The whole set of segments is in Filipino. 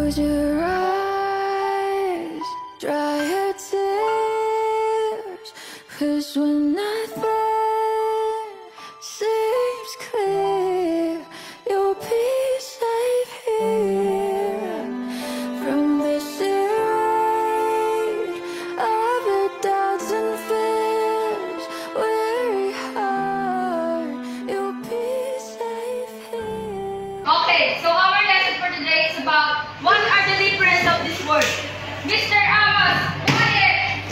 Close your eyes, dry your tears, 'cause when nothing seems clear, you'll be safe here from the rain of your doubts and fears. Weary heart, you'll be safe here. Okay, so our lesson for today is about what are the difference of this word. Mr. Amos, quiet!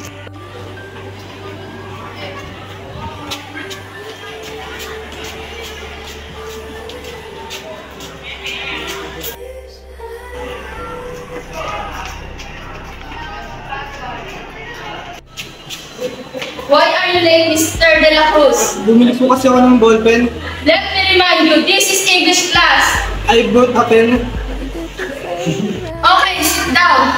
Why are you late, Mr. De La Cruz? Bumili po kasi ako ng ballpen. Let me remind you, this is English class. I brought a pen. Okay, sit down.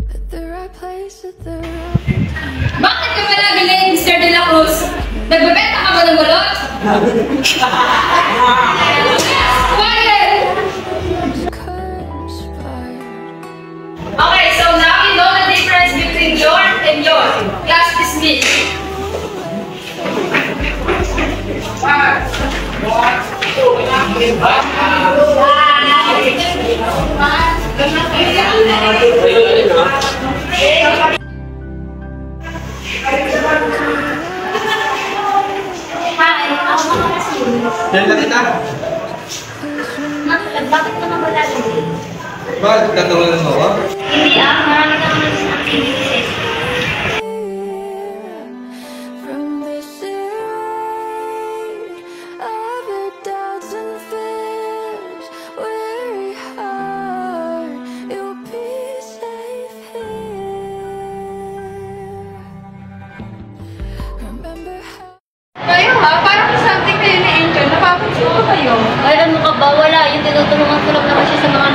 At the right place at the right time. Bakit ka palagi late, Mr. De La Cruz? Nagbebenta ka ba ng balot? Quiet! Okay, so now you know the difference between your and your. Class dismissed. Dahil na kita. Bakit ka nawala ulit? Bakit tatawanan mo ako? Hindi marami ka naman sa activities. From the rain of your doubts and fears, weary heart, you'll be safe here. Remember how. Kayo ha, parang something kayo na Angel. Napapansin ko kayo. Ay, ano ka ba? Wala. Yung tinutulungan ko lang naman siya sa mga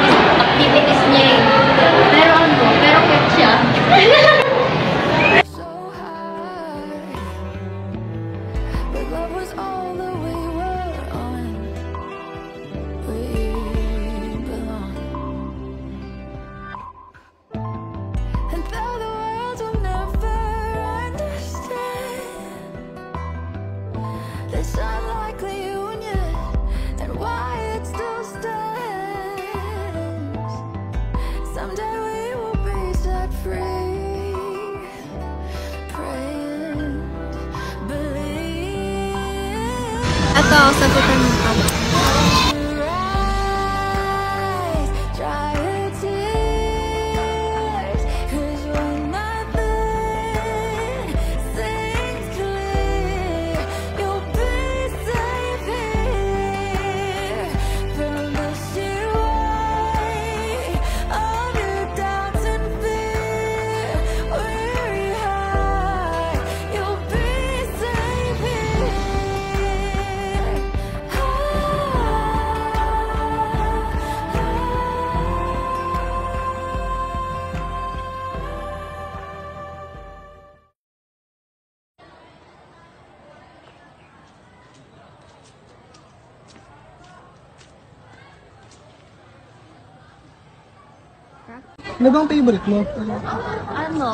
activities niya eh. Pero ano? Pero cute siya. So high, but love was all that we were on. We belong, and though the world will never understand this unlikely union and why it still stands. Someday we will be set free. Pray and believe. Ito, sagutan mo ka. Rise, dry your tears, 'cause when nothing seems clear, you'll be safe here from the sheer weight of your doubts and fear. Weary heart, you'll be safe here. Ano bang favorite mo? Ano?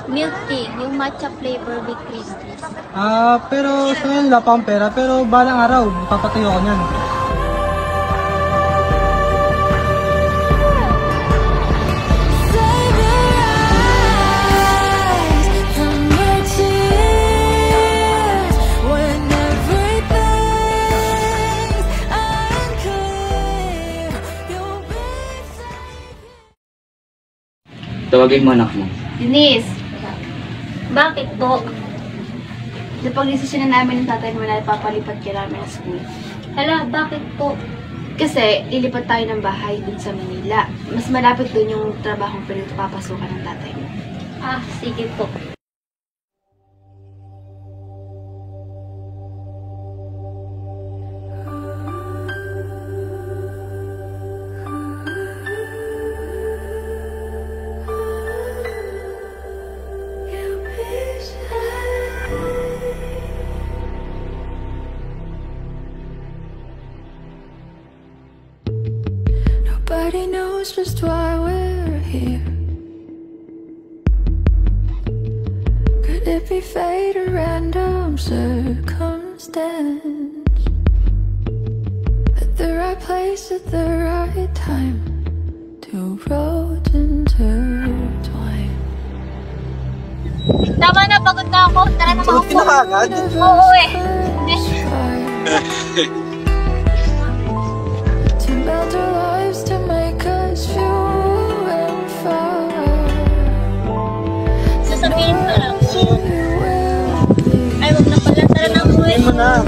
Milk tea. Yung matcha flavor with cream cheese. Pero sa ngayon wala pa akong pera, pero balang araw, papatayo ko niyan. Save your eyes from your tears when everything's unclear. You'll be safe. Tawagin mo anak mo. Denise! Bakit po? Napag-desisyon na namin ng tatay mo na papalipat ka namin ng school. Hala, bakit po? Kasi lilipat tayo ng bahay dun sa Manila. Mas malapit dun yung trabahong pinagpapasukan ng tatay mo. Ah, sige po. Nobody knows just why we're here. Could it be fate or random circumstance? At the right place at the right time, two roads intertwine. Tama na, pagod na ako. Tara na, Pagod ka na kaagad? Oo eh. To melt our lives to make us few and far. Sasabihin ko lang. You will be. Ay, wag na pala. Tara na umuwi. Hindi mo na.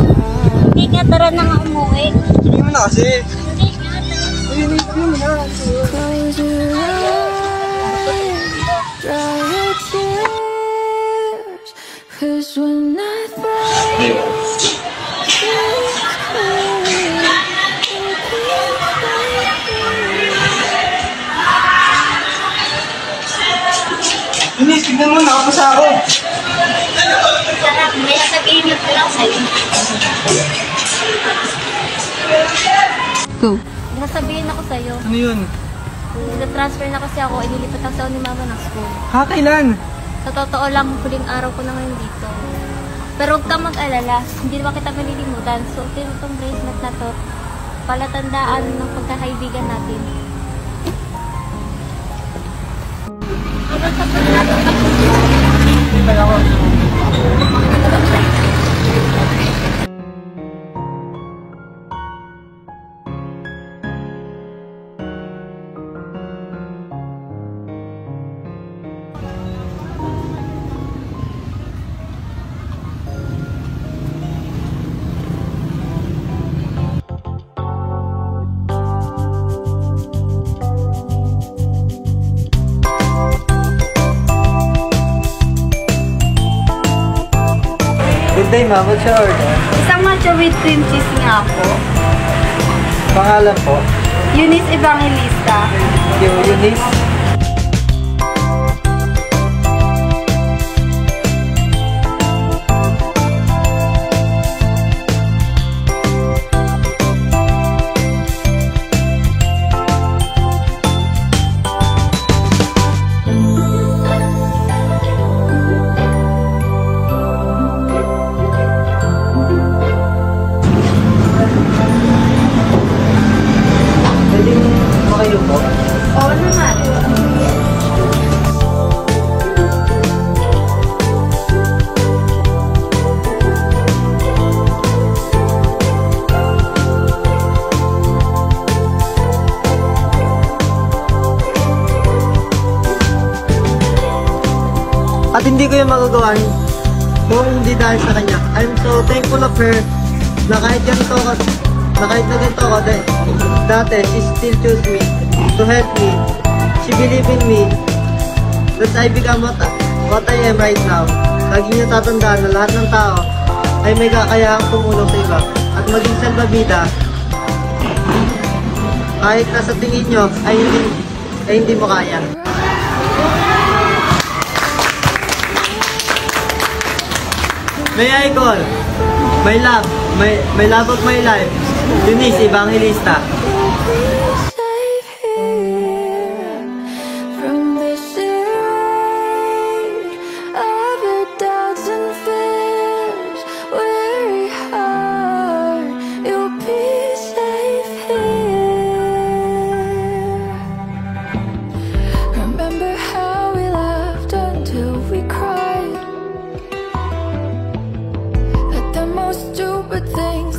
Hindi nga, tara na nga umuwi. Hindi mo na kasi. Hindi nga, tara. Hindi mo na. Close your eyes, dry your tears. 'Cause when I think Inis, tignan mo, nakapasa ako. Sarap, may sasabihin ko lang sa'yo. Go. Nasabihin ako sa'yo. Ano yun? Nag-transfer na kasi ako, inilipat ang sa'yo ni mama ng school. Ha, kailan? Sa totoo lang, huling araw ko na ngayon dito. Pero huwag kang mag-alala, hindi naman kita malilimutan. Suotin mo itong bracelet na to, palatandaan ng pagkakaibigan natin. Good day, ma'am. What's your order? Isang matcha with cream cheese nga po. Pangalan po? Eunice Evangelista. Eunice. Pwedeng makayo po? Oo naman. At hindi ko yung magagawa kung hindi dahil sa kanya. I'm so thankful of her na kahit ganito ako, na kahit na ganito ako, dati, she still chose me to help me. She believed in me that I become what I am right now. Lagi niyo tatandaan na lahat ng tao ay may kakayahang tumulong sa iba at maging salbabida kahit nasa tingin nyo ay hindi mo kaya. May I call, my love, my love of my life, Eunice Evangelista. Safe here from this rage of your doubts and fears. Weary heart, you'll be safe here. Remember how we laughed until we cried at the most stupid things.